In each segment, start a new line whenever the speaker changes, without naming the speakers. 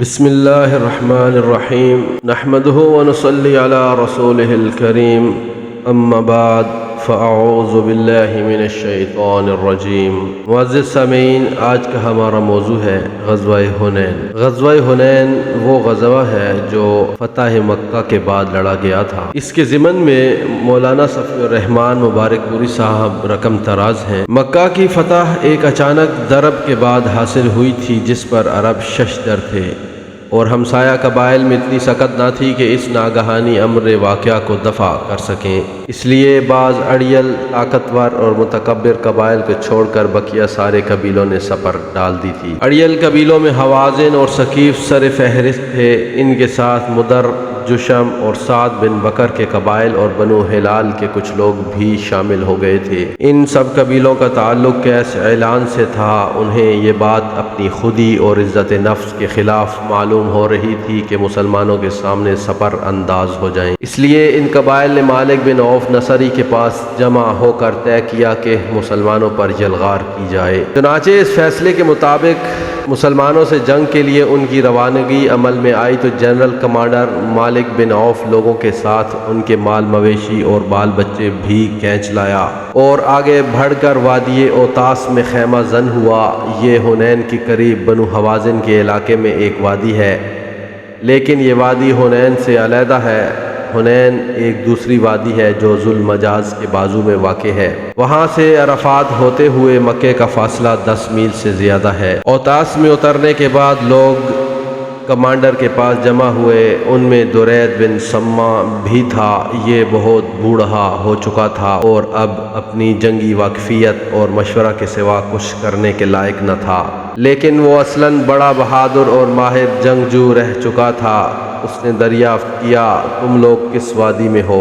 بسم اللہ الرحمن الرحیم نحمدہ ونصلی علی رسولہ الکریم اما بعد فاعوذ باللہ من الشیطان الرجیم۔ معزز سامعین، آج کا ہمارا موضوع ہے غزوہ حنین۔ غزوہ حنین وہ غزوہ ہے جو فتح مکہ کے بعد لڑا گیا تھا۔ اس کے ضمن میں مولانا صفی الرحمن مبارک پوری صاحب رقم تراز ہیں۔ مکہ کی فتح ایک اچانک ضرب کے بعد حاصل ہوئی تھی جس پر عرب ششدر تھے اور ہمسایہ قبائل میں اتنی سکت نہ تھی کہ اس ناگہانی امر واقعہ کو دفع کر سکیں۔ اس لیے بعض اڑیل طاقتور اور متکبر قبائل کو چھوڑ کر بقیہ سارے قبیلوں نے سپر ڈال دی تھی۔ اڑیل قبیلوں میں حوازن اور ثقیف سر فہرست تھے۔ ان کے ساتھ مدر، جشم اور سعد بن بکر کے قبائل اور بنو ہلال کے کچھ لوگ بھی شامل ہو گئے تھے۔ ان سب قبیلوں کا تعلق کیس اعلان سے تھا۔ انہیں یہ بات اپنی خودی اور عزت نفس کے خلاف معلوم ہو رہی تھی کہ مسلمانوں کے سامنے سپر انداز ہو جائیں۔ اس لیے ان قبائل نے مالک بن عوف نصری کے پاس جمع ہو کر طے کیا کہ مسلمانوں پر یلغار کی جائے۔ چنانچہ اس فیصلے کے مطابق مسلمانوں سے جنگ کے لیے ان کی روانگی عمل میں آئی تو جنرل کمانڈر مالک بن عوف لوگوں کے ساتھ ان کے مال مویشی اور بال بچے بھی کھینچ لایا اور آگے بڑھ کر وادی اوتاس میں خیمہ زن ہوا۔ یہ حنین کے قریب بنو حوازن کے علاقے میں ایک وادی ہے، لیکن یہ وادی حنین سے علیحدہ ہے۔ حنین ایک دوسری وادی ہے جو ذوالمجاز کے بازو میں واقع ہے۔ وہاں سے عرفات ہوتے ہوئے مکے کا فاصلہ 10 میل سے زیادہ ہے۔ اوتاس میں اترنے کے بعد لوگ کمانڈر کے پاس جمع ہوئے۔ ان میں درید بن سما بھی تھا۔ یہ بہت بوڑھا ہو چکا تھا اور اب اپنی جنگی واقفیت اور مشورہ کے سوا کچھ کرنے کے لائق نہ تھا، لیکن وہ اصلاً بڑا بہادر اور ماہر جنگجو رہ چکا تھا۔ اس نے دریافت کیا، تم لوگ کس وادی میں ہو؟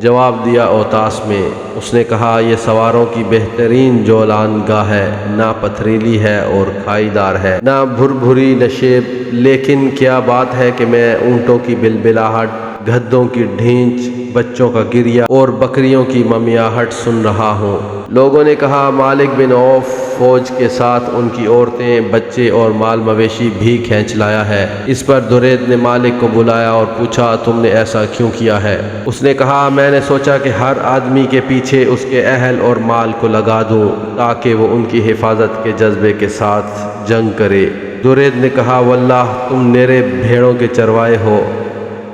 جواب دیا، اوتاس میں۔ اس نے کہا، یہ سواروں کی بہترین جولان گاہ ہے، نہ پتھریلی ہے اور کھائی دار ہے، نہ بھری نشیب، لیکن کیا بات ہے کہ میں اونٹوں کی بلبلاہٹ، گدھوں کی ڈھینچ، بچوں کا گریہ اور بکریوں کی ممیاہٹ سن رہا ہوں۔ لوگوں نے کہا، مالک بن عوف فوج کے ساتھ ان کی عورتیں، بچے اور مال مویشی بھی کھینچ لایا ہے۔ اس پر درید نے مالک کو بلایا اور پوچھا، تم نے ایسا کیوں کیا ہے؟ اس نے کہا، میں نے سوچا کہ ہر آدمی کے پیچھے اس کے اہل اور مال کو لگا دوں تاکہ وہ ان کی حفاظت کے جذبے کے ساتھ جنگ کرے۔ درید نے کہا، واللہ تم میرے بھیڑوں کے چروائے ہو،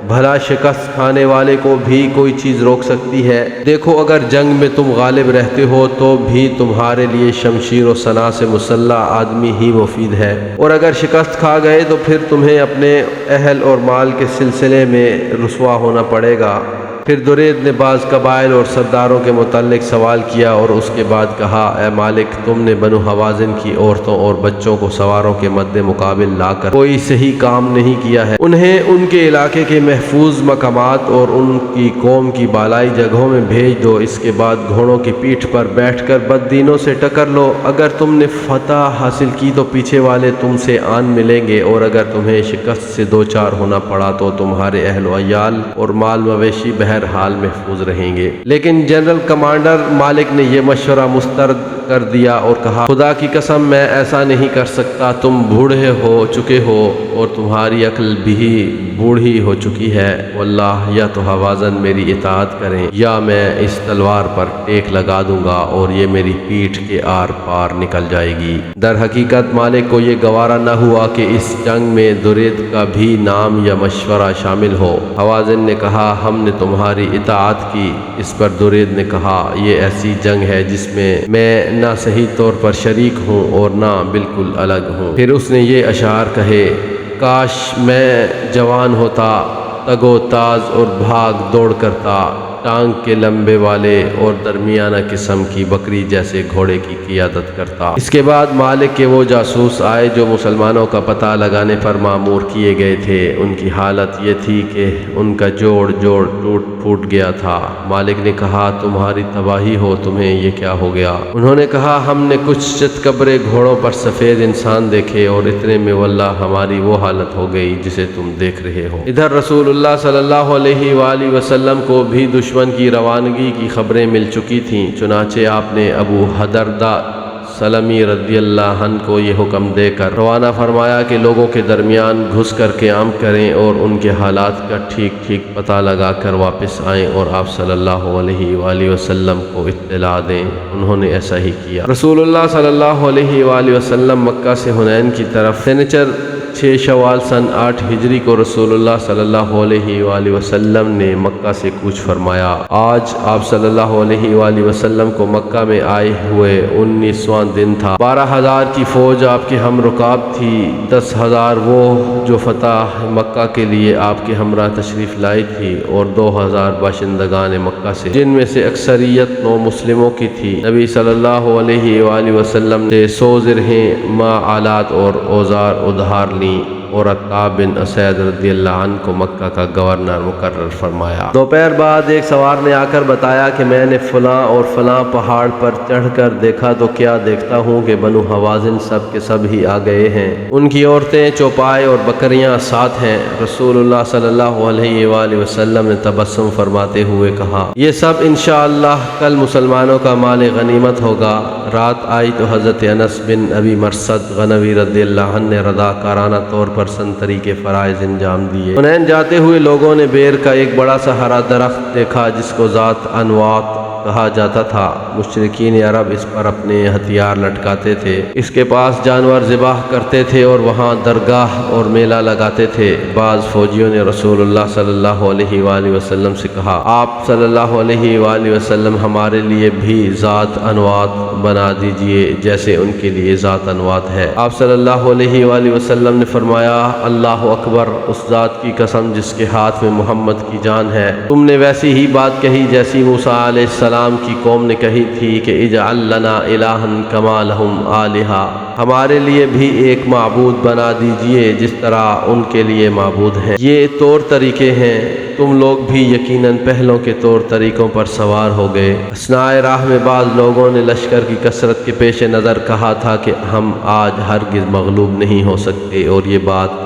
بھلا شکست کھانے والے کو بھی کوئی چیز روک سکتی ہے؟ دیکھو، اگر جنگ میں تم غالب رہتے ہو تو بھی تمہارے لیے شمشیر و سنا سے مسلح آدمی ہی مفید ہے، اور اگر شکست کھا گئے تو پھر تمہیں اپنے اہل اور مال کے سلسلے میں رسوا ہونا پڑے گا۔ پھر درید نے بعض قبائل اور سرداروں کے متعلق سوال کیا اور اس کے بعد کہا، اے مالک، تم نے بنو حوازن کی عورتوں اور بچوں کو سواروں کے مد مقابل لا کر کوئی صحیح کام نہیں کیا ہے۔ انہیں ان کے علاقے کے محفوظ مقامات اور ان کی قوم کی بالائی جگہوں میں بھیج دو۔ اس کے بعد گھوڑوں کی پیٹھ پر بیٹھ کر بددینوں سے ٹکر لو۔ اگر تم نے فتح حاصل کی تو پیچھے والے تم سے آن ملیں گے، اور اگر تمہیں شکست سے دوچار ہونا پڑا تو تمہارے اہل و عیال اور مال مویشی ہر حال محفوظ رہیں گے۔ لیکن جنرل کمانڈر مالک نے یہ مشورہ مسترد کر دیا اور کہا، خدا کی قسم، میں ایسا نہیں کر سکتا۔ تم بوڑھے ہو چکے ہو اور تمہاری عقل بھی بوڑھی ہو چکی ہے۔ واللہ، یا تو حوازن میری اطاعت کریں یا میں اس تلوار پر ٹیک لگا دوں گا اور یہ میری پیٹھ کے آر پار نکل جائے گی۔ در حقیقت مالک کو یہ گوارا نہ ہوا کہ اس جنگ میں درید کا بھی نام یا مشورہ شامل ہو۔ حوازن نے کہا، ہم نے تمہاری اطاعت کی۔ اس پر درید نے کہا، یہ ایسی جنگ ہے جس میں میں نہ صحیح طور پر شریک ہوں اور نہ بالکل الگ ہوں۔ پھر اس نے یہ اشعار کہے، کاش میں جوان ہوتا، تگ و تاز اور بھاگ دوڑ کرتا، ٹانگ کے لمبے والے اور درمیانہ قسم کی بکری جیسے گھوڑے کی قیادت کرتا۔ اس کے بعد مالک کے وہ جاسوس آئے جو مسلمانوں کا پتہ لگانے پر مامور کیے گئے تھے۔ ان کی حالت یہ تھی کہ ان کا جوڑ ٹوٹ پھوٹ گیا تھا۔ مالک نے کہا، تمہاری تباہی ہو، تمہیں یہ کیا ہو گیا؟ انہوں نے کہا، ہم نے کچھ چتکبرے گھوڑوں پر سفید انسان دیکھے اور اتنے میں واللہ ہماری وہ حالت ہو گئی جسے تم دیکھ رہے ہو۔ ادھر رسول اللہ صلی اللہ علیہ وآلہ وسلم کو بھی دشمن کی روانگی کی خبریں مل چکی تھیں۔ چنانچہ آپ نے ابو حدردہ سلمی رضی اللہ عنہ کو یہ حکم دے کر روانہ فرمایا کہ لوگوں کے درمیان گھس کر قیام کریں اور ان کے حالات کا ٹھیک ٹھیک پتہ لگا کر واپس آئیں اور آپ صلی اللہ علیہ وآلہ وسلم کو اطلاع دیں۔ انہوں نے ایسا ہی کیا۔ رسول اللہ صلی اللہ علیہ وآلہ وسلم مکہ سے حنین کی طرف سنچر 6 شوال سن 8 ہجری کو رسول اللہ صلی اللہ علیہ وآلہ وسلم نے مکہ سے کوچ فرمایا۔ آج آپ صلی اللہ علیہ وآلہ وسلم کو مکہ میں آئے ہوئے 19واں دن تھا۔ 12,000 کی فوج آپ کے ہم رکاب تھی، 10,000 وہ جو فتح مکہ کے لیے آپ کے ہمراہ تشریف لائی تھی اور 2,000 باشندگان مکہ سے، جن میں سے اکثریت نو مسلموں کی تھی۔ نبی صلی اللہ علیہ وآلہ وسلم نے 100 زرہیں ما آلات اور اوزار ادھار لیں اور عطاب بن اسید رضی اللہ عنہ کو مکہ کا گورنر مقرر فرمایا۔ دوپہر بعد ایک سوار نے آ کر بتایا کہ میں نے فلاں اور فلاں پہاڑ پر چڑھ کر دیکھا تو کیا دیکھتا ہوں کہ بنو حوازن سب کے سب ہی آ گئے ہیں، ان کی عورتیں چوپائے اور بکریاں ساتھ ہیں۔ رسول اللہ صلی اللہ علیہ وآلہ وسلم نے تبسم فرماتے ہوئے کہا، یہ سب انشاءاللہ کل مسلمانوں کا مال غنیمت ہوگا۔ رات آئی تو حضرت انس بن ابی مرثد غنوی رضی اللہ عنہ نے رضاکارانہ طور پر سنتری کے فرائض انجام دیے۔ حنین جاتے ہوئے لوگوں نے بیر کا ایک بڑا سا ہرا درخت دیکھا جس کو ذات انوات کہا جاتا تھا۔ مشرکین عرب اس پر اپنے ہتھیار لٹکاتے تھے، اس کے پاس جانور ذبح کرتے تھے اور وہاں درگاہ اور میلہ لگاتے تھے۔ بعض فوجیوں نے رسول اللہ صلی اللہ علیہ وآلہ وسلم سے کہا، آپ صلی اللہ علیہ وآلہ وسلم ہمارے لیے بھی ذات انوات بنا دیجئے جیسے ان کے لیے ذات انوات ہے۔ آپ صلی اللہ علیہ وآلہ وسلم نے فرمایا، اللہ اکبر، اس ذات کی قسم جس کے ہاتھ میں محمد کی جان ہے، تم نے ویسی ہی بات کہی جیسی موسیٰ علیہ السلام کی قوم نے کہی تھی کہ اجعل لنا الہا کما لہم آلہہ، ہمارے لیے بھی ایک معبود بنا دیجئے جس طرح ان کے لیے معبود ہیں۔ یہ طور طریقے ہیں، تم لوگ بھی یقیناً پہلوں کے طور طریقوں پر سوار ہو گئے۔ اثناء راہ میں بعض لوگوں نے لشکر کی کثرت کے پیش نظر کہا تھا کہ ہم آج ہرگز مغلوب نہیں ہو سکتے، اور یہ بات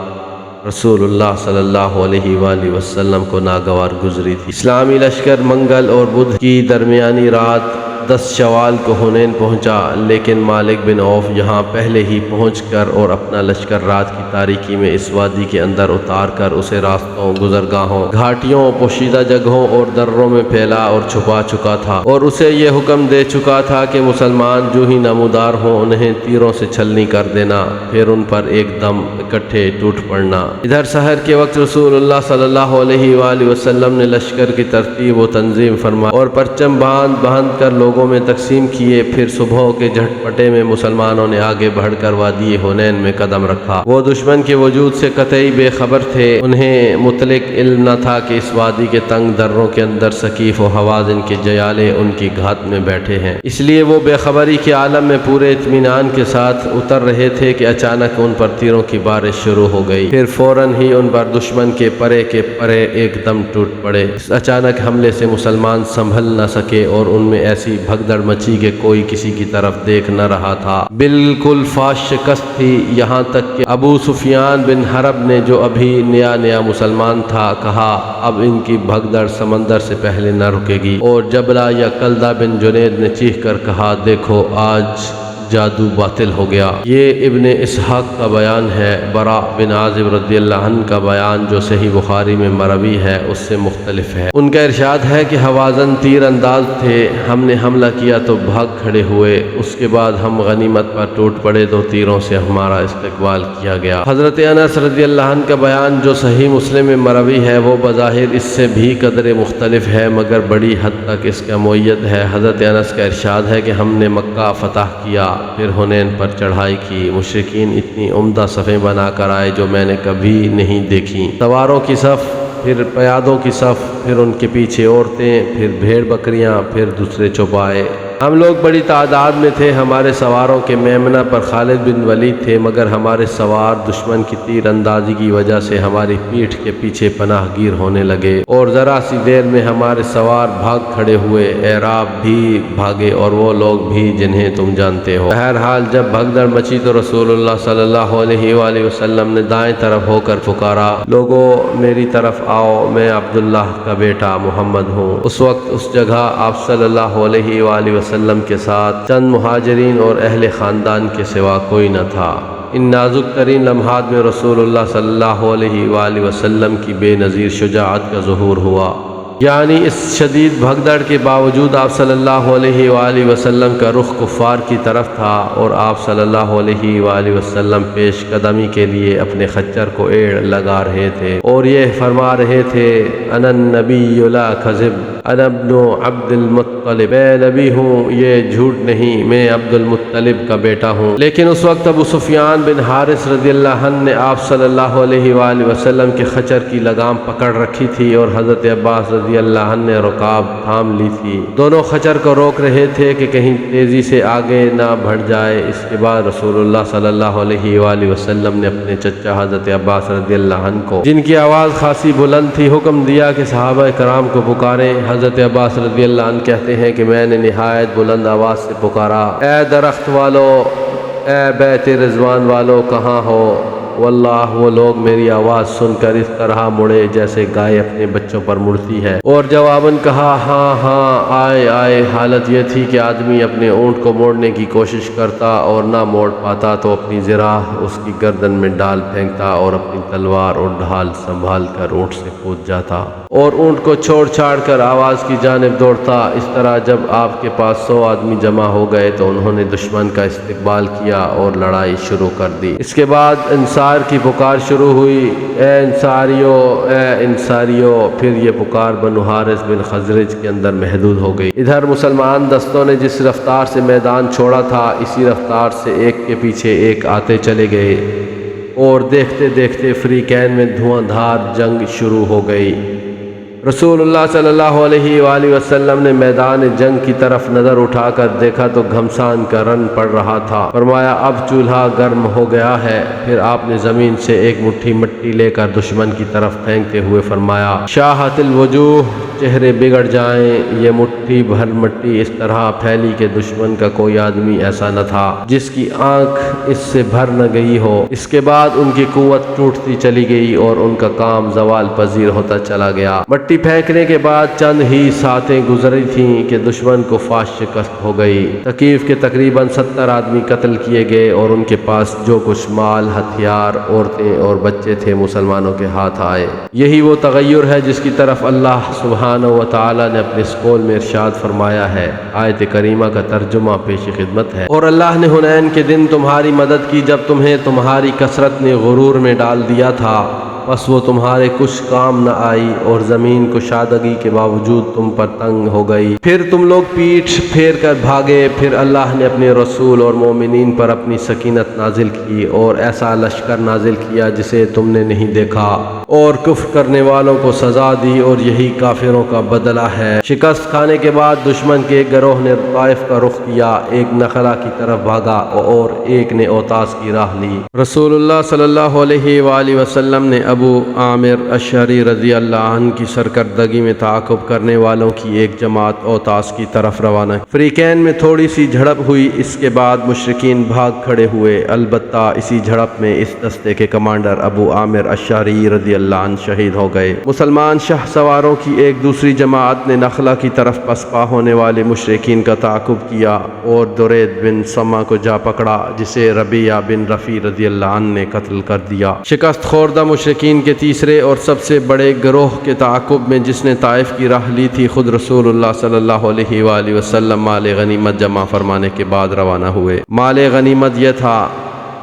رسول اللہ صلی اللہ علیہ وآلہ وسلم کو ناگوار گزری تھی۔ اسلامی لشکر منگل اور بدھ کی درمیانی رات 10 شوال کو حنین پہنچا، لیکن مالک بن عوف یہاں پہلے ہی پہنچ کر اور اپنا لشکر رات کی تاریکی میں اس وادی کے اندر اتار کر اسے راستوں، گزرگاہوں، گھاٹیوں، پوشیدہ جگہوں اور دروں میں پھیلا اور چھپا چکا تھا، اور اسے یہ حکم دے چکا تھا کہ مسلمان جو ہی نمودار ہوں انہیں تیروں سے چھلنی کر دینا، پھر ان پر ایک دم اکٹھے ٹوٹ پڑنا۔ ادھر سحر کے وقت رسول اللہ صلی اللہ علیہ وآلہ وسلم نے لشکر کی ترتیب و تنظیم فرمائی اور پرچم باندھ کر لوگوں میں تقسیم کیے۔ پھر صبح کے جھٹپٹے میں مسلمانوں نے آگے بڑھ کر وادی حنین میں قدم رکھا۔ وہ دشمن کے وجود سے قطعی بے خبر تھے، انہیں مطلق علم نہ تھا کہ اس وادی کے تنگ دروں کے اندر ثقیف و حوازن کے جیالے ان کی گھات میں بیٹھے ہیں، اس لیے وہ بے خبری کے عالم میں پورے اطمینان کے ساتھ اتر رہے تھے کہ اچانک ان پر تیروں کی بارش شروع ہو گئی۔ پھر فوراً ہی ان پر دشمن کے پرے ایک دم ٹوٹ پڑے۔ اس اچانک حملے سے مسلمان سنبھل نہ سکے اور ان میں ایسی بھگدڑ مچی کہ کوئی کسی کی طرف دیکھ نہ رہا تھا، بالکل فاش شکست تھی۔ یہاں تک کہ ابو سفیان بن حرب نے جو ابھی نیا مسلمان تھا کہا، اب ان کی بھگدڑ سمندر سے پہلے نہ رکے گی، اور جبلہ یا کلدہ بن جنید نے چیخ کر کہا، دیکھو آج جادو باطل ہو گیا۔ یہ ابن اسحاق کا بیان ہے۔ برا بن عازب رضی اللہ عنہ کا بیان جو صحیح بخاری میں مروی ہے اس سے مختلف ہے۔ ان کا ارشاد ہے کہ حوازن تیر انداز تھے، ہم نے حملہ کیا تو بھاگ کھڑے ہوئے، اس کے بعد ہم غنیمت پر ٹوٹ پڑے تو تیروں سے ہمارا استقبال کیا گیا۔ حضرت انس رضی اللہ عنہ کا بیان جو صحیح مسلم میں مروی ہے وہ بظاہر اس سے بھی قدرے مختلف ہے، مگر بڑی حد تک اس کا معید ہے۔ حضرت انس کا ارشاد ہے کہ ہم نے مکہ فتح کیا، پھر حنین پر چڑھائی کی، مشرکین اتنی عمدہ صفیں بنا کر آئے جو میں نے کبھی نہیں دیکھی، سواروں کی صف، پھر پیادوں کی صف، پھر ان کے پیچھے عورتیں، پھر بھیڑ بکریاں، پھر دوسرے چوپائے۔ ہم لوگ بڑی تعداد میں تھے، ہمارے سواروں کے میمنہ پر خالد بن ولید تھے، مگر ہمارے سوار دشمن کی تیر اندازی کی وجہ سے ہماری پیٹھ کے پیچھے پناہ گیر ہونے لگے، اور ذرا سی دیر میں ہمارے سوار بھاگ کھڑے ہوئے، اعراب بھی بھاگے اور وہ لوگ بھی جنہیں تم جانتے ہو۔ بہرحال جب بھگدڑ مچی تو رسول اللہ صلی اللہ علیہ وآلہ وسلم نے دائیں طرف ہو کر پکارا، لوگو میری طرف آؤ، میں عبداللہ کا بیٹا محمد ہوں۔ اس وقت اس جگہ آپ صلی اللہ علیہ وآلہ وسلم وسلم کے ساتھ چند مہاجرین اور اہل خاندان کے سوا کوئی نہ تھا۔ ان نازک ترین لمحات میں رسول اللہ صلی اللہ علیہ وآلہ وسلم کی بے نظیر شجاعت کا ظہور ہوا، یعنی اس شدید بھگدڑ کے باوجود آپ صلی اللہ علیہ وآلہ وسلم کا رخ کفار کی طرف تھا اور آپ صلی اللہ علیہ وآلہ وسلم پیش قدمی کے لیے اپنے خچر کو ایڑ لگا رہے تھے اور یہ فرما رہے تھے، انا النبی لا کذب انا ابن عبد المطلب، میں نبی ہوں، یہ جھوٹ نہیں، میں عبد المطلب کا بیٹا ہوں۔ لیکن اس وقت ابو سفیان بن حارث رضی اللہ عنہ نے آپ صلی اللہ علیہ وآلہ وسلم کے خچر کی لگام پکڑ رکھی تھی اور حضرت عباس رضی اللہ عنہ نے رکاب تھام لی تھی۔ دونوں خچر کو روک رہے تھے کہ کہیں تیزی سے آگے نہ بڑھ جائے۔ اس کے بعد رسول اللہ صلی اللہ علیہ وآلہ وسلم نے اپنے چچا حضرت عباس رضی اللہ عنہ کو، جن کی آواز خاصی بلند تھی، حکم دیا کہ صحابہ کرام کو پکاریں۔ حضرت عباس رضی اللہ عنہ کہتے ہیں کہ میں نے نہایت بلند آواز سے پکارا، اے درخت والو، اے بیت رضوان والو، کہاں ہو؟ واللہ وہ لوگ میری آواز سن کر اس طرح مڑے جیسے گائے اپنے بچوں پر مڑتی ہے، اور جواباً کہا، ہاں ہاں آئے آئے۔ حالت یہ تھی کہ آدمی اپنے اونٹ کو موڑنے کی کوشش کرتا اور نہ موڑ پاتا تو اپنی ذراع اس کی گردن میں ڈال پھینکتا اور اپنی تلوار اور ڈھال سنبھال کر اونٹ سے کود جاتا اور اونٹ کو چھوڑ چھاڑ کر آواز کی جانب دوڑتا۔ اس طرح جب آپ کے پاس 100 آدمی جمع ہو گئے تو انہوں نے دشمن کا استقبال کیا اور لڑائی شروع کر دی۔ اس کے بعد انصار کی پکار شروع ہوئی، اے انصاریو، اے انصاریو۔ پھر یہ پکار بنو حارث بن خزرج کے اندر محدود ہو گئی۔ ادھر مسلمان دستوں نے جس رفتار سے میدان چھوڑا تھا، اسی رفتار سے ایک کے پیچھے ایک آتے چلے گئے اور دیکھتے دیکھتے فریقین میں دھواں دھار جنگ شروع ہو گئی۔ رسول اللہ صلی اللہ علیہ وآلہ وسلم نے میدان جنگ کی طرف نظر اٹھا کر دیکھا تو گھمسان کا رن پڑ رہا تھا۔ فرمایا، اب چولہا گرم ہو گیا ہے۔ پھر آپ نے زمین سے ایک مٹھی مٹی لے کر دشمن کی طرف پھینکتے ہوئے فرمایا، شاہت الوجوہ، چہرے بگڑ جائیں۔ یہ مٹھی بھر مٹی اس طرح پھیلی کہ دشمن کا کوئی آدمی ایسا نہ تھا جس کی آنکھ اس سے بھر نہ گئی ہو۔ اس کے بعد ان کی قوت ٹوٹتی چلی گئی اور ان کا کام زوال پذیر ہوتا چلا گیا۔ مٹی پھینکنے کے بعد چند ہی ساعتیں گزری تھیں کہ دشمن کو فاش شکست ہو گئی۔ ثقیف کے تقریباً 70 آدمی قتل کیے گئے اور ان کے پاس جو کچھ مال، ہتھیار، عورتیں اور بچے تھے مسلمانوں کے ہاتھ آئے۔ یہی وہ تغیر ہے جس کی طرف اللہ سبحانہ و تعالی نے اپنے اس قول میں ارشاد فرمایا ہے۔ آیت کریمہ کا ترجمہ پیش خدمت ہے، اور اللہ نے حنین کے دن تمہاری مدد کی جب تمہیں تمہاری کثرت نے غرور میں ڈال دیا تھا، بس وہ تمہارے کچھ کام نہ آئی اور زمین کشادگی کے باوجود تم پر تنگ ہو گئی۔ پھر تم لوگ پیٹھ پھیر کر بھاگے۔ پھر اللہ نے اپنے رسول اور مومنین پر اپنی سکینت نازل کی اور ایسا لشکر نازل کیا جسے تم نے نہیں دیکھا، اور کفر کرنے والوں کو سزا دی، اور یہی کافروں کا بدلہ ہے۔ شکست کھانے کے بعد دشمن کے ایک گروہ نے طائف کا رخ کیا، ایک نخلا کی طرف بھاگا اور ایک نے اوطاس کی راہ لی۔ رسول اللہ صلی اللہ علیہ وآلہ وسلم نے ابو عامر اشعری رضی اللہ عنہ کی سرکردگی میں تعاقب کرنے والوں کی ایک جماعت اوطاس کی طرف روانہ کی۔ فریقین میں تھوڑی سی جھڑپ ہوئی، اس کے بعد مشرکین بھاگ کھڑے ہوئے۔ البتہ اسی جھڑپ میں اس دستے کے کمانڈر ابو عامر اشعری رضی اللہ عنہ شہید ہو گئے۔ مسلمان شاہ سواروں کی ایک دوسری جماعت نے نخلا کی طرف پسپا ہونے والے مشرکین کا تعاقب کیا اور درید بن سما کو جا پکڑا، جسے ربیعہ بن رفیع رضی اللہ عنہ نے قتل کر دیا۔ شکست خوردہ مشرکین کے تیسرے اور سب سے بڑے گروہ کے تعاقب میں، جس نے طائف کی راہ لی تھی، خود رسول اللہ صلی اللہ علیہ وآلہ وسلم مال غنیمت جمع فرمانے کے بعد روانہ ہوئے۔ مال غنیمت یہ تھا: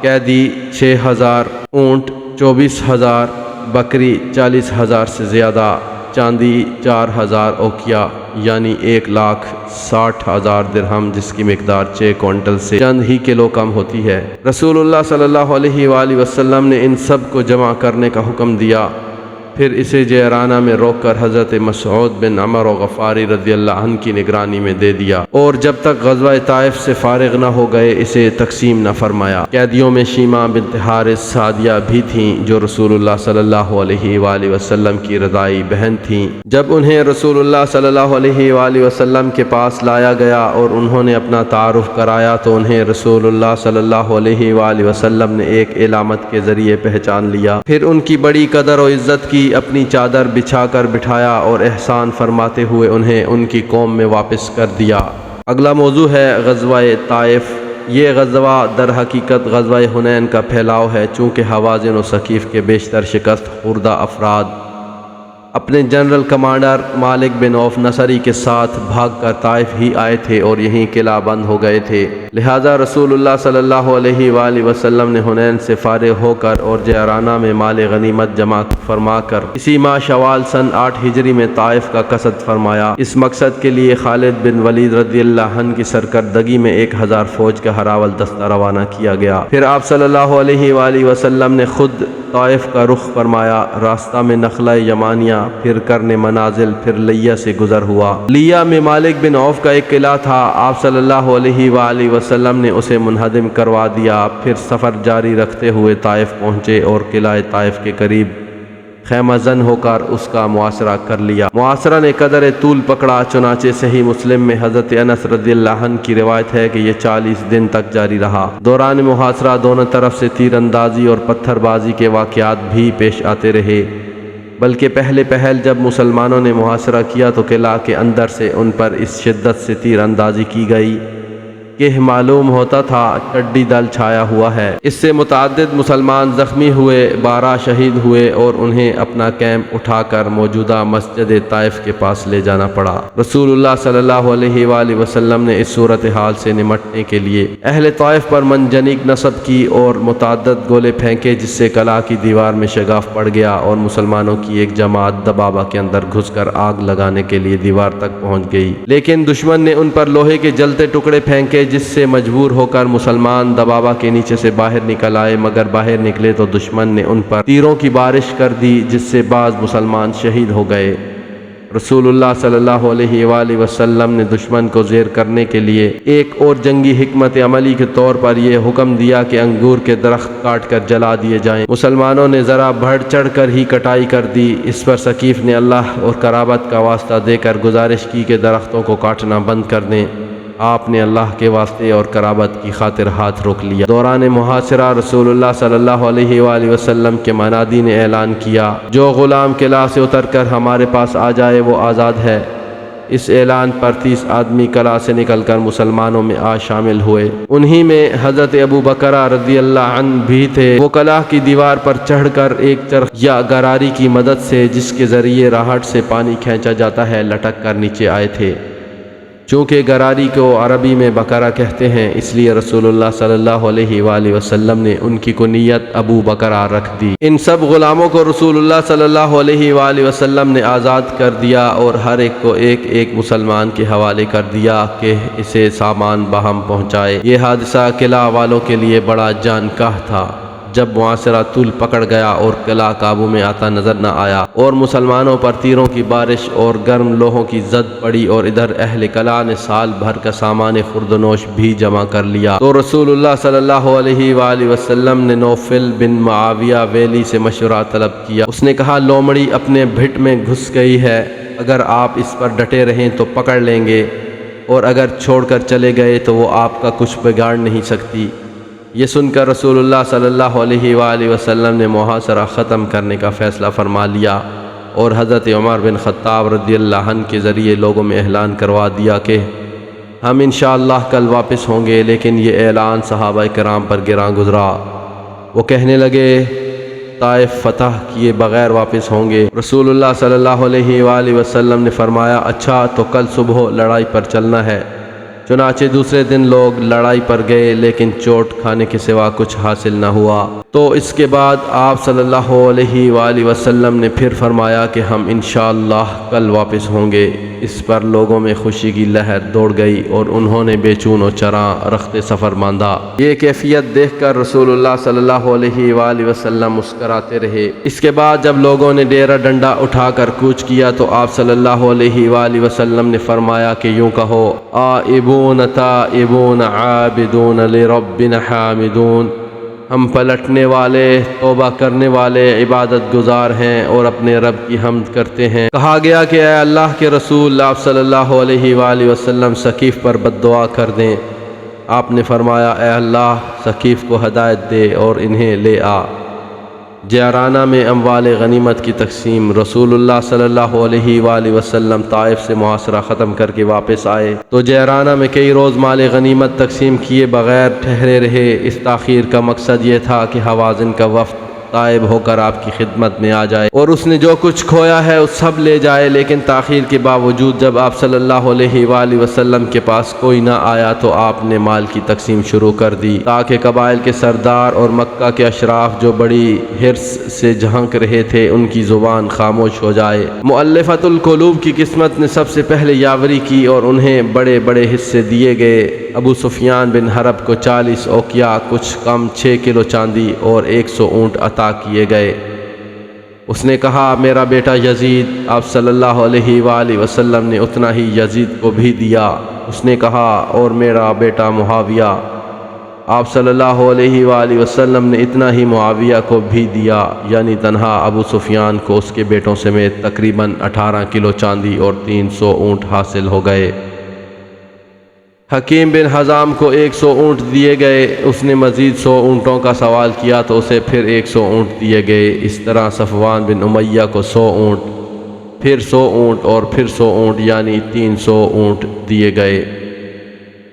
قیدی 6000 اونٹ، 24000 بکری، 40000 سے زیادہ چاندی، 4000 اوقیہ یعنی 1,60,000 درہم، جس کی مقدار 6 کوئنٹل سے چند ہی کلو کم ہوتی ہے۔ رسول اللہ صلی اللہ علیہ وآلہ وسلم نے ان سب کو جمع کرنے کا حکم دیا، پھر اسے جعرانہ میں روک کر حضرت مسعود بن عمر غفاری رضی اللہ عنہ کی نگرانی میں دے دیا، اور جب تک غزوہ طائف سے فارغ نہ ہو گئے اسے تقسیم نہ فرمایا۔ قیدیوں میں شیمہ بنت حارث سعدیہ بھی تھیں، جو رسول اللہ صلی اللہ علیہ وآلہ وسلم کی رضائی بہن تھیں۔ جب انہیں رسول اللہ صلی اللہ علیہ وآلہ وسلم کے پاس لایا گیا اور انہوں نے اپنا تعارف کرایا تو انہیں رسول اللہ صلی اللہ علیہ وآلہ وسلم نے ایک علامت کے ذریعے پہچان لیا۔ پھر ان کی بڑی قدر و عزت کی، اپنی چادر بچھا کر بٹھایا اور احسان فرماتے ہوئے انہیں ان کی قوم میں واپس کر دیا۔ اگلا موضوع ہے غزوہ طائف۔ یہ غزوہ در حقیقت غزوہ حنین کا پھیلاؤ ہے، چونکہ حوازن و ثقیف کے بیشتر شکست خوردہ افراد اپنے جنرل کمانڈر مالک بن عوف نصری کے ساتھ بھاگ کر طائف ہی آئے تھے اور یہیں قلعہ بند ہو گئے تھے۔ لہٰذا رسول اللہ صلی اللہ علیہ وآلہ وسلم نے حنین سے فارغ ہو کر اور جعرانہ میں مال غنیمت جمع فرما کر اسی ماہ شوال سن 8 ہجری میں طائف کا قصد فرمایا۔ اس مقصد کے لیے خالد بن ولید رضی اللہ عنہ کی سرکردگی میں 1000 فوج کا ہراول دستہ روانہ کیا گیا۔ پھر آپ صلی اللہ علیہ وآلہ وسلم نے خود طائف کا رخ فرمایا۔ راستہ میں نخلہ یمانیہ، پھر کرن منازل، پھر لیہ سے گزر ہوا۔ لیہ میں مالک بن عوف کا ایک قلعہ تھا، آپ صلی اللہ علیہ وآلہ وسلم نے اسے منہدم کروا دیا۔ پھر سفر جاری رکھتے ہوئے طائف پہنچے اور قلعہ طائف کے قریب خیمہ زن ہو کر اس کا محاصرہ کر لیا۔ محاصرہ نے قدر طول پکڑا، چنانچہ صحیح مسلم میں حضرت انس رضی اللہ عنہ کی روایت ہے کہ یہ 40 دن تک جاری رہا۔ دوران محاصرہ دونوں طرف سے تیر اندازی اور پتھر بازی کے واقعات بھی پیش آتے رہے، بلکہ پہل جب مسلمانوں نے محاصرہ کیا تو قلعہ کے اندر سے ان پر اس شدت سے تیر اندازی کی گئی کہ معلوم ہوتا تھا ٹڈی دل چھایا ہوا ہے۔ اس سے متعدد مسلمان زخمی ہوئے، 12 شہید ہوئے اور انہیں اپنا کیمپ اٹھا کر موجودہ مسجد طائف کے پاس لے جانا پڑا۔ رسول اللہ صلی اللہ علیہ وآلہ وسلم نے اس صورتحال سے نمٹنے کے لیے اہل طائف پر منجنیق نصب کی اور متعدد گولے پھینکے، جس سے قلعہ کی دیوار میں شگاف پڑ گیا اور مسلمانوں کی ایک جماعت دبابہ کے اندر گھس کر آگ لگانے کے لیے دیوار تک پہنچ گئی، لیکن دشمن نے ان پر لوہے کے جلتے ٹکڑے پھینکے، جس سے مجبور ہو کر مسلمان دبابہ کے نیچے سے باہر نکل آئے، مگر باہر نکلے تو دشمن نے ان پر تیروں کی بارش کر دی، جس سے بعض مسلمان شہید ہو گئے۔ رسول اللہ صلی اللہ علیہ وآلہ وسلم نے دشمن کو زیر کرنے کے لیے ایک اور جنگی حکمت عملی کے طور پر یہ حکم دیا کہ انگور کے درخت کاٹ کر جلا دیے جائیں۔ مسلمانوں نے ذرا بڑھ چڑھ کر ہی کٹائی کر دی۔ اس پر ثقیف نے اللہ اور قرابت کا واسطہ دے کر گزارش کی کہ درختوں کو کاٹنا بند کر دیں۔ آپ نے اللہ کے واسطے اور قرابت کی خاطر ہاتھ روک لیا۔ دوران محاصرہ رسول اللہ صلی اللہ علیہ وآلہ وسلم کے منادی نے اعلان کیا، جو غلام قلعہ سے اتر کر ہمارے پاس آ جائے وہ آزاد ہے۔ اس اعلان پر 30 آدمی قلعہ سے نکل کر مسلمانوں میں آ شامل ہوئے۔ انہی میں حضرت ابو بکر رضی اللہ عنہ بھی تھے۔ وہ قلعہ کی دیوار پر چڑھ کر ایک چرخ یا گراری کی مدد سے، جس کے ذریعے راہٹ سے پانی کھینچا جاتا ہے، لٹک کر نیچے آئے تھے۔ چونکہ گراری کو عربی میں بکرا کہتے ہیں، اس لیے رسول اللہ صلی اللہ علیہ وآلہ وسلم نے ان کی کنیت ابو بکرا رکھ دی۔ ان سب غلاموں کو رسول اللہ صلی اللہ علیہ وآلہ وسلم نے آزاد کر دیا اور ہر ایک کو ایک ایک مسلمان کے حوالے کر دیا کہ اسے سامان باہم پہنچائے۔ یہ حادثہ قلعہ والوں کے لیے بڑا جانکاہ تھا۔ جب محاصرہ طول پکڑ گیا اور قلعہ قابو میں آتا نظر نہ آیا اور مسلمانوں پر تیروں کی بارش اور گرم لوہوں کی زد پڑی اور ادھر اہل قلعہ نے سال بھر کا سامان خوردنوش بھی جمع کر لیا، تو رسول اللہ صلی اللہ علیہ وآلہ وسلم نے نوفل بن معاویہ ویلی سے مشورہ طلب کیا۔ اس نے کہا، لومڑی اپنے بھٹ میں گھس گئی ہے، اگر آپ اس پر ڈٹے رہیں تو پکڑ لیں گے، اور اگر چھوڑ کر چلے گئے تو وہ آپ کا کچھ بگاڑ نہیں سکتی۔ یہ سن کر رسول اللہ صلی اللہ علیہ وآلہ وسلم نے محاصرہ ختم کرنے کا فیصلہ فرما لیا اور حضرت عمر بن خطاب رضی اللہ عنہ کے ذریعے لوگوں میں اعلان کروا دیا کہ ہم انشاءاللہ کل واپس ہوں گے، لیکن یہ اعلان صحابہ کرام پر گراں گزرا۔ وہ کہنے لگے طائف فتح کیے بغیر واپس ہوں گے۔ رسول اللہ صلی اللہ علیہ وآلہ وسلم نے فرمایا، اچھا تو کل صبح لڑائی پر چلنا ہے۔ چنانچہ دوسرے دن لوگ لڑائی پر گئے، لیکن چوٹ کھانے کے سوا کچھ حاصل نہ ہوا۔ تو اس کے بعد آپ صلی اللہ علیہ وآلہ وسلم نے پھر فرمایا کہ ہم انشاءاللہ کل واپس ہوں گے۔ اس پر لوگوں میں خوشی کی لہر دوڑ گئی اور انہوں نے بے چون و چراں رخت سفر باندھا۔ یہ کیفیت دیکھ کر رسول اللہ صلی اللہ علیہ وآلہ وسلم مسکراتے رہے۔ اس کے بعد جب لوگوں نے ڈیرہ ڈنڈا اٹھا کر کوچ کیا تو آپ صلی اللہ علیہ وآلہ وسلم نے فرمایا کہ یوں کہو، آئبون تائبون عابدون لربنا حامدون، ہم پلٹنے والے، توبہ کرنے والے، عبادت گزار ہیں اور اپنے رب کی حمد کرتے ہیں۔ کہا گیا کہ اے اللہ کے رسول، آپ صلی اللہ علیہ وآلہ وسلم ثقیف پر بد دعا کر دیں۔ آپ نے فرمایا، اے اللہ ثقیف کو ہدایت دے اور انہیں لے آ۔ جعرانہ میں اموال غنیمت کی تقسیم۔ رسول اللہ صلی اللہ علیہ وآلہ وسلم طائف سے محاصرہ ختم کر کے واپس آئے تو جعرانہ میں کئی روز مال غنیمت تقسیم کیے بغیر ٹھہرے رہے۔ اس تاخیر کا مقصد یہ تھا کہ حوازن کا وفد طائب ہو کر آپ کی خدمت میں آ جائے اور اس نے جو کچھ کھویا ہے اس سب لے جائے، لیکن تاخیر کے باوجود جب آپ صلی اللہ علیہ وآلہ وسلم کے پاس کوئی نہ آیا تو آپ نے مال کی تقسیم شروع کر دی تاکہ قبائل کے سردار اور مکہ کے اشراف جو بڑی حرص سے جھانک رہے تھے ان کی زبان خاموش ہو جائے۔ مؤلفۃ القلوب کی قسمت نے سب سے پہلے یاوری کی اور انہیں بڑے بڑے حصے دیے گئے۔ ابو سفیان بن حرب کو 40 اوقیہ کچھ کم 6 کلو چاندی اور 100 اونٹ عطا کیے گئے۔ اس نے کہا میرا بیٹا یزید، آپ صلی اللہ علیہ وآلہ وسلم نے اتنا ہی یزید کو بھی دیا۔ اس نے کہا اور میرا بیٹا معاویہ، آپ صلی اللہ علیہ وآلہ وسلم نے اتنا ہی معاویہ کو بھی دیا، یعنی تنہا ابو سفیان کو اس کے بیٹوں سمیت تقریباً 18 کلو چاندی اور 300 اونٹ حاصل ہو گئے۔ حکیم بن حزام کو 100 اونٹ دیے گئے، اس نے مزید 100 اونٹوں کا سوال کیا تو اسے پھر 100 اونٹ دیے گئے۔ اس طرح صفوان بن امیہ کو 100 اونٹ، پھر 100 اونٹ اور پھر 100 اونٹ یعنی 300 اونٹ دیے گئے۔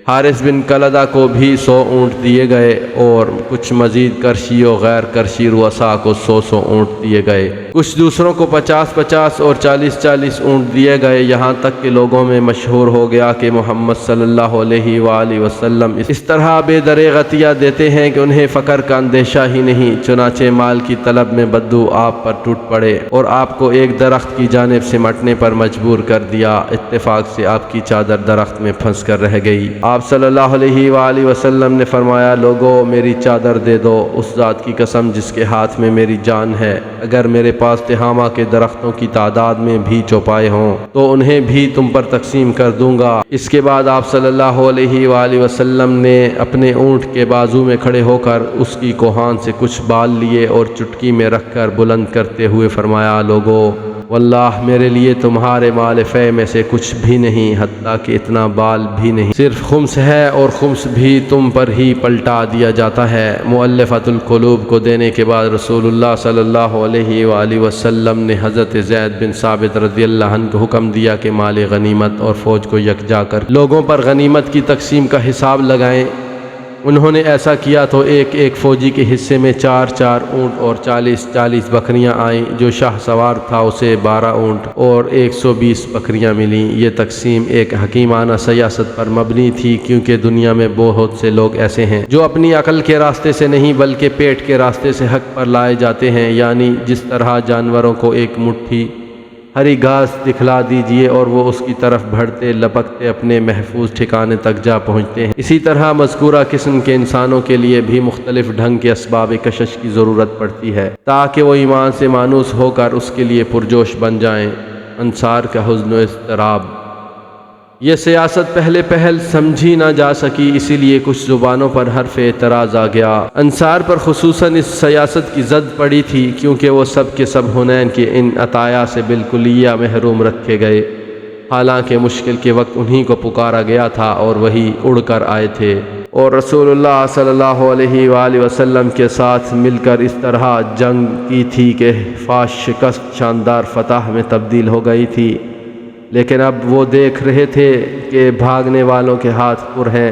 حارث بن کلدہ کو بھی 100 اونٹ دیے گئے اور کچھ مزید کرشی و غیر کرشی رؤساء کو 100 اونٹ دیے گئے۔ کچھ دوسروں کو 50 اور 40 اونٹ دیے گئے، یہاں تک کہ لوگوں میں مشہور ہو گیا کہ محمد صلی اللہ علیہ وآلہ وسلم اس طرح بے درے عطیہ دیتے ہیں کہ انہیں فقر کا اندیشہ ہی نہیں۔ چنانچہ مال کی طلب میں بدو آپ پر ٹوٹ پڑے اور آپ کو ایک درخت کی جانب سمٹنے پر مجبور کر دیا۔ اتفاق سے آپ کی چادر درخت میں پھنس کر رہ گئی۔ آپ صلی اللہ علیہ وآلہ وسلم نے فرمایا لوگو میری چادر دے دو، اس ذات کی قسم جس کے ہاتھ میں میری جان ہے، اگر میرے پاس تہامہ کے درختوں کی تعداد میں بھی چوپائے ہوں تو انہیں بھی تم پر تقسیم کر دوں گا۔ اس کے بعد آپ صلی اللہ علیہ وآلہ وسلم نے اپنے اونٹ کے بازو میں کھڑے ہو کر اس کی کوہان سے کچھ بال لیے اور چٹکی میں رکھ کر بلند کرتے ہوئے فرمایا لوگو واللہ میرے لیے تمہارے مال فے میں سے کچھ بھی نہیں، حتیٰ کہ اتنا بال بھی نہیں، صرف خمس ہے اور خمس بھی تم پر ہی پلٹا دیا جاتا ہے۔ مؤلفۃ القلوب کو دینے کے بعد رسول اللہ صلی اللہ علیہ وآلہ وسلم نے حضرت زید بن ثابت رضی اللہ عنہ کو حکم دیا کہ مال غنیمت اور فوج کو یکجا کر لوگوں پر غنیمت کی تقسیم کا حساب لگائیں۔ انہوں نے ایسا کیا تو ایک فوجی کے حصے میں 4 اونٹ اور 40 بکریاں آئیں، جو شاہ سوار تھا اسے 12 اونٹ اور 120 بکریاں ملیں۔ یہ تقسیم ایک حکیمانہ سیاست پر مبنی تھی، کیونکہ دنیا میں بہت سے لوگ ایسے ہیں جو اپنی عقل کے راستے سے نہیں بلکہ پیٹ کے راستے سے حق پر لائے جاتے ہیں، یعنی جس طرح جانوروں کو ایک مٹھی ہری گھاس دکھلا دیجئے اور وہ اس کی طرف بڑھتے لپکتے اپنے محفوظ ٹھکانے تک جا پہنچتے ہیں، اسی طرح مذکورہ قسم کے انسانوں کے لیے بھی مختلف ڈھنگ کے اسباب کشش کی ضرورت پڑتی ہے تاکہ وہ ایمان سے مانوس ہو کر اس کے لیے پرجوش بن جائیں۔ انصار کا حزن و اضطراب۔ یہ سیاست پہل سمجھی نہ جا سکی، اسی لیے کچھ زبانوں پر حرف اعتراض آ گیا۔ انصار پر خصوصاً اس سیاست کی زد پڑی تھی، کیونکہ وہ سب کے سب حنین کے ان عطایا سے بالکلیہ محروم رکھے گئے، حالانکہ مشکل کے وقت انہی کو پکارا گیا تھا اور وہی اڑ کر آئے تھے، اور رسول اللہ صلی اللہ علیہ وآلہ وسلم کے ساتھ مل کر اس طرح جنگ کی تھی کہ فاش شکست شاندار فتح میں تبدیل ہو گئی تھی، لیکن اب وہ دیکھ رہے تھے کہ بھاگنے والوں کے ہاتھ پر ہیں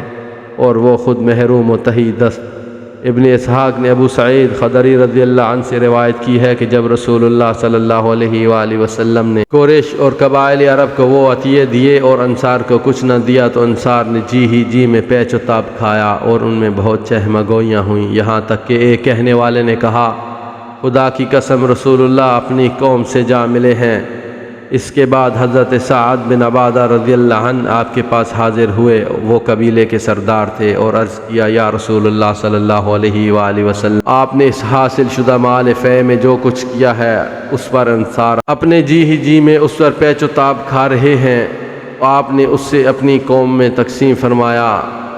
اور وہ خود محروم و تہی دست۔ ابن اسحاق نے ابو سعید خدری رضی اللہ عنہ سے روایت کی ہے کہ جب رسول اللہ صلی اللہ علیہ وآلہ وسلم نے قریش اور قبائل عرب کو وہ عطیے دیے اور انصار کو کچھ نہ دیا تو انصار نے جی میں پیچ و تاب کھایا اور ان میں بہت چہمگوئیاں ہوئیں، یہاں تک کہ ایک کہنے والے نے کہا خدا کی قسم رسول اللہ اپنی قوم سے جا ملے ہیں۔ اس کے بعد حضرت سعد بن عبادہ رضی اللہ عنہ آپ کے پاس حاضر ہوئے، وہ قبیلے کے سردار تھے، اور عرض کیا یا رسول اللہ صلی اللہ علیہ وآلہ وسلم آپ نے اس حاصل شدہ مال فے میں جو کچھ کیا ہے اس پر انصار اپنے جی میں اس پر پیچ و تاب کھا رہے ہیں، آپ نے اس سے اپنی قوم میں تقسیم فرمایا۔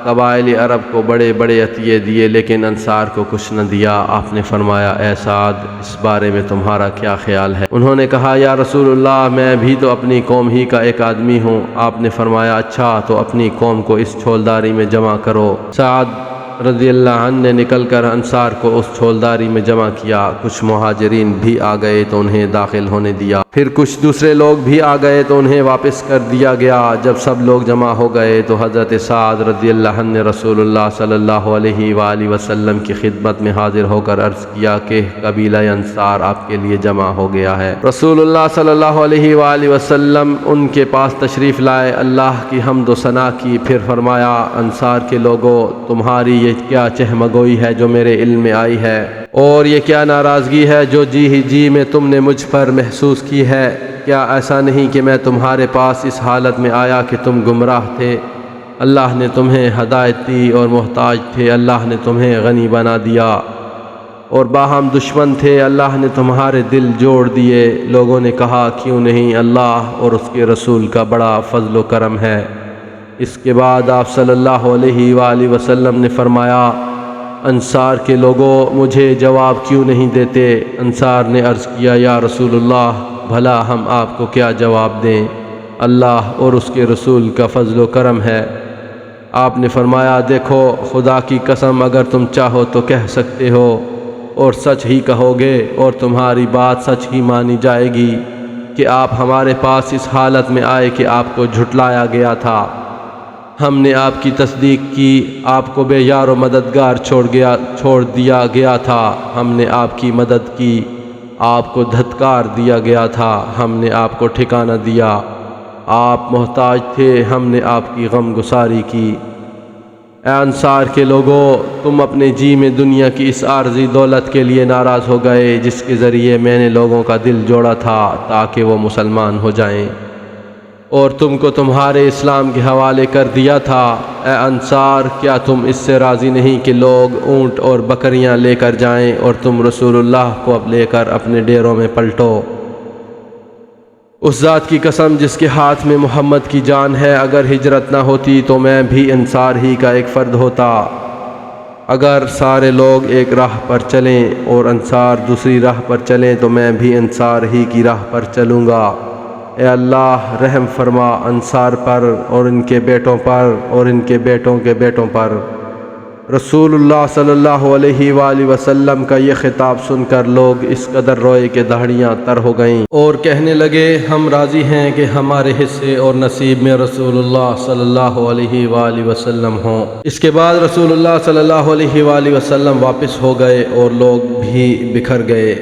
قبائل عرب کو بڑے بڑے عطیے دیے لیکن انصار کو کچھ نہ دیا۔ آپ نے فرمایا اے سعد اس بارے میں تمہارا کیا خیال ہے؟ انہوں نے کہا یا رسول اللہ میں بھی تو اپنی قوم ہی کا ایک آدمی ہوں۔ آپ نے فرمایا اچھا تو اپنی قوم کو اس چھولداری میں جمع کرو۔ سعد رضی اللہ عنہ نے نکل کر انصار کو اس چھولداری میں جمع کیا۔ کچھ مہاجرین بھی آ گئے تو انہیں داخل ہونے دیا، پھر کچھ دوسرے لوگ بھی آ گئے تو انہیں واپس کر دیا گیا۔ جب سب لوگ جمع ہو گئے تو حضرت سعد رضی اللہ عنہ نے رسول اللہ صلی اللہ علیہ وآلہ وسلم کی خدمت میں حاضر ہو کر عرض کیا کہ قبیلہ انصار آپ کے لیے جمع ہو گیا ہے۔ رسول اللہ صلی اللہ علیہ وآلہ وسلم ان کے پاس تشریف لائے، اللہ کی حمد و ثنا کی، پھر فرمایا انصار کے لوگوں، تمہاری یہ کیا چہمگوئی ہے جو میرے علم میں آئی ہے، اور یہ کیا ناراضگی ہے جو جی میں تم نے مجھ پر محسوس کی ہے؟ کیا ایسا نہیں کہ میں تمہارے پاس اس حالت میں آیا کہ تم گمراہ تھے، اللہ نے تمہیں ہدایت دی، اور محتاج تھے، اللہ نے تمہیں غنی بنا دیا، اور باہم دشمن تھے، اللہ نے تمہارے دل جوڑ دیے۔ لوگوں نے کہا کیوں نہیں، اللہ اور اس کے رسول کا بڑا فضل و کرم ہے۔ اس کے بعد آپ صلی اللہ علیہ وآلہ وسلم نے فرمایا انصار کے لوگوں، مجھے جواب کیوں نہیں دیتے؟ انصار نے عرض کیا یا رسول اللہ، بھلا ہم آپ کو کیا جواب دیں، اللہ اور اس کے رسول کا فضل و کرم ہے۔ آپ نے فرمایا دیکھو، خدا کی قسم اگر تم چاہو تو کہہ سکتے ہو اور سچ ہی کہو گے، اور تمہاری بات سچ ہی مانی جائے گی کہ آپ ہمارے پاس اس حالت میں آئے کہ آپ کو جھٹلایا گیا تھا، ہم نے آپ کی تصدیق کی، آپ کو بے یار و مددگار چھوڑ دیا گیا تھا، ہم نے آپ کی مدد کی، آپ کو دھتکار دیا گیا تھا، ہم نے آپ کو ٹھکانہ دیا، آپ محتاج تھے، ہم نے آپ کی غم گساری کی۔ اے انصار کے لوگوں، تم اپنے جی میں دنیا کی اس عارضی دولت کے لیے ناراض ہو گئے جس کے ذریعے میں نے لوگوں کا دل جوڑا تھا تاکہ وہ مسلمان ہو جائیں، اور تم کو تمہارے اسلام کے حوالے کر دیا تھا۔ اے انصار، کیا تم اس سے راضی نہیں کہ لوگ اونٹ اور بکریاں لے کر جائیں اور تم رسول اللہ کو اب لے کر اپنے ڈیروں میں پلٹو؟ اس ذات کی قسم جس کے ہاتھ میں محمد کی جان ہے، اگر ہجرت نہ ہوتی تو میں بھی انصار ہی کا ایک فرد ہوتا۔ اگر سارے لوگ ایک راہ پر چلیں اور انصار دوسری راہ پر چلیں تو میں بھی انصار ہی کی راہ پر چلوں گا۔ اے اللہ، رحم فرما انصار پر اور ان کے بیٹوں پر اور ان کے بیٹوں کے بیٹوں پر۔ رسول اللہ صلی اللہ علیہ وآلہ وسلم کا یہ خطاب سن کر لوگ اس قدر روئے کہ داڑھیاں تر ہو گئیں، اور کہنے لگے ہم راضی ہیں کہ ہمارے حصے اور نصیب میں رسول اللہ صلی اللہ علیہ وآلہ وسلم ہوں۔ اس کے بعد رسول اللہ صلی اللہ علیہ وآلہ وسلم واپس ہو گئے اور لوگ بھی بکھر گئے۔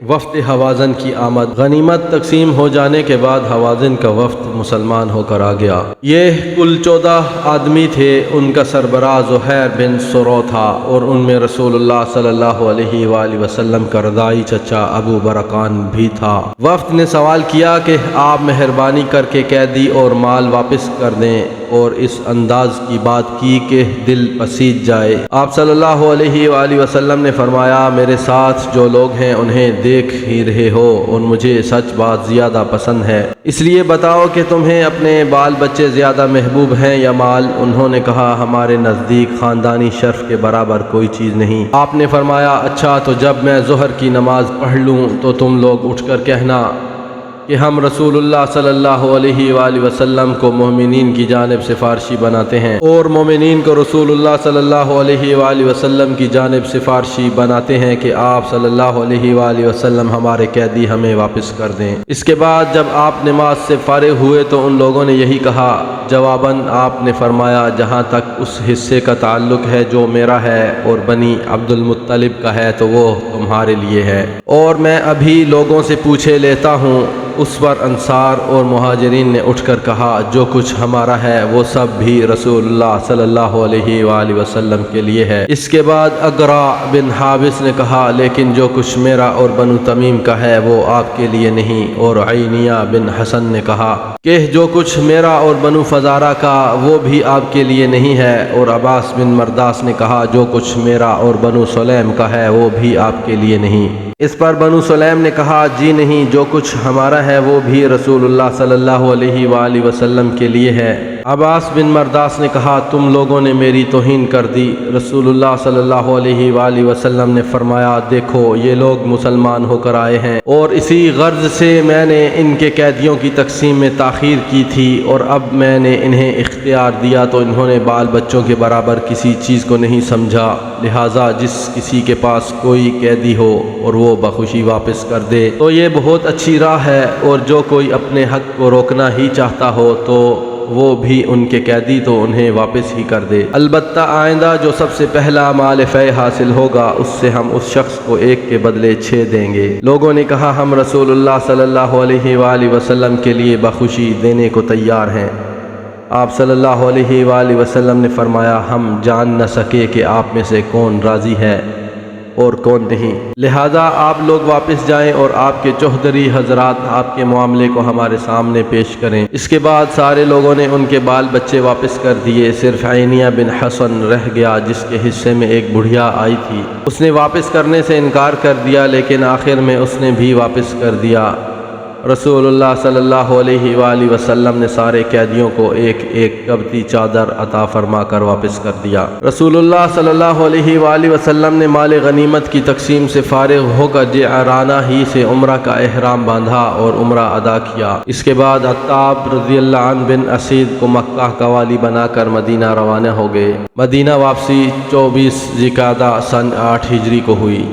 وفد حوازن کی آمد۔ غنیمت تقسیم ہو جانے کے بعد حوازن کا وفد مسلمان ہو کر آ گیا۔ یہ کل 14 آدمی تھے، ان کا سربراہ زہیر بن سرو تھا، اور ان میں رسول اللہ صلی اللہ علیہ وآلہ وسلم کا رضاعی چچا ابو برکان بھی تھا۔ وفد نے سوال کیا کہ آپ مہربانی کر کے قیدی اور مال واپس کر دیں، اور اس انداز کی بات کی کہ دل پسیج جائے۔ آپ صلی اللہ علیہ وآلہ وسلم نے فرمایا میرے ساتھ جو لوگ ہیں انہیں دیکھ ہی رہے ہو، اور مجھے سچ بات زیادہ پسند ہے، اس لیے بتاؤ کہ تمہیں اپنے بال بچے زیادہ محبوب ہیں یا مال؟ انہوں نے کہا ہمارے نزدیک خاندانی شرف کے برابر کوئی چیز نہیں۔ آپ نے فرمایا اچھا، تو جب میں ظہر کی نماز پڑھ لوں تو تم لوگ اٹھ کر کہنا کہ ہم رسول اللہ صلی اللہ علیہ وآلہ وسلم کو مومنین کی جانب سفارشی بناتے ہیں، اور مومنین کو رسول اللہ صلی اللہ علیہ وآلہ وسلم کی جانب سفارشی بناتے ہیں کہ آپ صلی اللہ علیہ وآلہ وسلم ہمارے قیدی ہمیں واپس کر دیں۔ اس کے بعد جب آپ نماز سے فارغ ہوئے تو ان لوگوں نے یہی کہا۔ جواباً آپ نے فرمایا جہاں تک اس حصے کا تعلق ہے جو میرا ہے اور بنی عبد المطلب کا ہے تو وہ تمہارے لیے ہے، اور میں ابھی لوگوں سے پوچھے لیتا ہوں۔ اس پر انصار اور مہاجرین نے اٹھ کر کہا جو کچھ ہمارا ہے وہ سب بھی رسول اللہ صلی اللہ علیہ وآلہ وسلم کے لیے ہے۔ اس کے بعد اقرع بن حابس نے کہا لیکن جو کچھ میرا اور بنو تمیم کا ہے وہ آپ کے لیے نہیں، اور عینیہ بن حسن نے کہا کہ جو کچھ میرا اور بنو فزارہ کا وہ بھی آپ کے لیے نہیں ہے، اور عباس بن مرداس نے کہا جو کچھ میرا اور بنو سلیم کا ہے وہ بھی آپ کے لیے نہیں۔ اس پر بنو سلیم نے کہا جی نہیں، جو کچھ ہمارا ہے ہے وہ بھی رسول اللہ صلی اللہ علیہ وآلہ وسلم کے لیے ہے۔ عباس بن مرداس نے کہا تم لوگوں نے میری توہین کر دی۔ رسول اللہ صلی اللہ علیہ وآلہ وسلم نے فرمایا دیکھو یہ لوگ مسلمان ہو کر آئے ہیں اور اسی غرض سے میں نے ان کے قیدیوں کی تقسیم میں تاخیر کی تھی، اور اب میں نے انہیں اختیار دیا تو انہوں نے بال بچوں کے برابر کسی چیز کو نہیں سمجھا، لہٰذا جس کسی کے پاس کوئی قیدی ہو اور وہ بخوشی واپس کر دے تو یہ بہت اچھی راہ ہے، اور جو کوئی اپنے حق کو روکنا ہی چاہتا ہو تو وہ بھی ان کے قیدی تو انہیں واپس ہی کر دے۔ البتہ آئندہ جو سب سے پہلا مال فے حاصل ہوگا اس سے ہم اس شخص کو ایک کے بدلے 6 دیں گے۔ لوگوں نے کہا ہم رسول اللہ صلی اللہ علیہ وآلہ وسلم کے لیے بخوشی دینے کو تیار ہیں۔ آپ صلی اللہ علیہ وآلہ وسلم نے فرمایا ہم جان نہ سکے کہ آپ میں سے کون راضی ہے اور کون نہیں، لہذا آپ لوگ واپس جائیں اور آپ کے چوہدری حضرات آپ کے معاملے کو ہمارے سامنے پیش کریں۔ اس کے بعد سارے لوگوں نے ان کے بال بچے واپس کر دیے، صرف عینیہ بن حسن رہ گیا جس کے حصے میں ایک بڑھیا آئی تھی۔ اس نے واپس کرنے سے انکار کر دیا لیکن آخر میں اس نے بھی واپس کر دیا۔ رسول اللہ صلی اللہ علیہ وآلہ وسلم نے سارے قیدیوں کو ایک ایک قبطی چادر عطا فرما کر واپس کر دیا۔ رسول اللہ صلی اللہ علیہ وآلہ وسلم نے مال غنیمت کی تقسیم سے فارغ ہو کر جعرانہ ہی سے عمرہ کا احرام باندھا اور عمرہ ادا کیا۔ اس کے بعد عتاب رضی اللہ عنہ بن اسید کو مکہ کا والی بنا کر مدینہ روانہ ہو گئے۔ مدینہ واپسی 24 ذوالقعدہ سن 8 ہجری کو ہوئی۔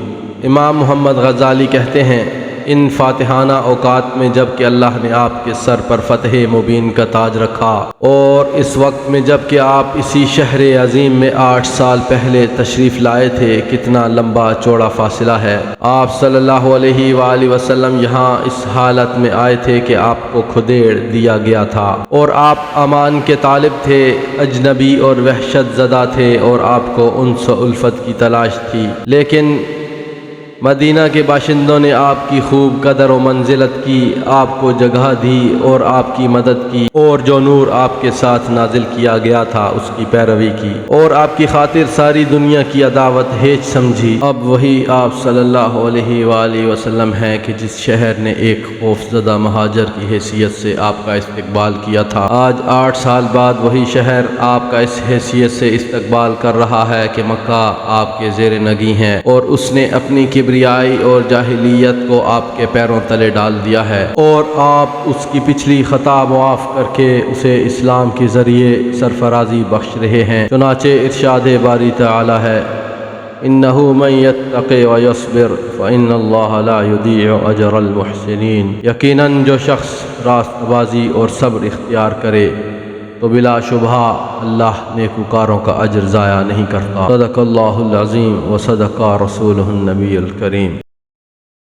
امام محمد غزالی کہتے ہیں ان فاتحانہ اوقات میں جب کہ اللہ نے آپ کے سر پر فتح مبین کا تاج رکھا، اور اس وقت میں جب کہ آپ اسی شہر عظیم میں 8 سال پہلے تشریف لائے تھے، کتنا لمبا چوڑا فاصلہ ہے۔ آپ صلی اللہ علیہ وآلہ وسلم یہاں اس حالت میں آئے تھے کہ آپ کو کھدیڑ دیا گیا تھا اور آپ امان کے طالب تھے، اجنبی اور وحشت زدہ تھے اور آپ کو انس و الفت کی تلاش تھی، لیکن مدینہ کے باشندوں نے آپ کی خوب قدر و منزلت کی، آپ کو جگہ دی اور آپ کی مدد کی، اور جو نور آپ کے ساتھ نازل کیا گیا تھا اس کی پیروی کی، اور آپ کی خاطر ساری دنیا کی عداوت ہیچ سمجھی۔ اب وہی آپ صلی اللہ علیہ وآلہ وسلم ہیں کہ جس شہر نے ایک خوفزدہ مہاجر کی حیثیت سے آپ کا استقبال کیا تھا، آج 8 سال بعد وہی شہر آپ کا اس حیثیت سے استقبال کر رہا ہے کہ مکہ آپ کے زیر نگیں ہے، اور اس نے اپنی کبریائی اور جاہلیت کو آپ کے پیروں تلے ڈال دیا ہے، اور آپ اس کی پچھلی خطا معاف کر کے اسے اسلام کے ذریعے سرفرازی بخش رہے ہیں۔ چنانچہ ارشاد باری تعالی ہے انہ من یتق ویصبر فإن اللہ لا یضیع اجر المحسنین، یقیناً جو شخص راست بازی اور صبر اختیار کرے تو بلا شبہ اللہ نیکوکاروں کا اجر ضائع نہیں کرتا۔ صدق اللہ العظیم و صدق رسولہ النبی الکریم۔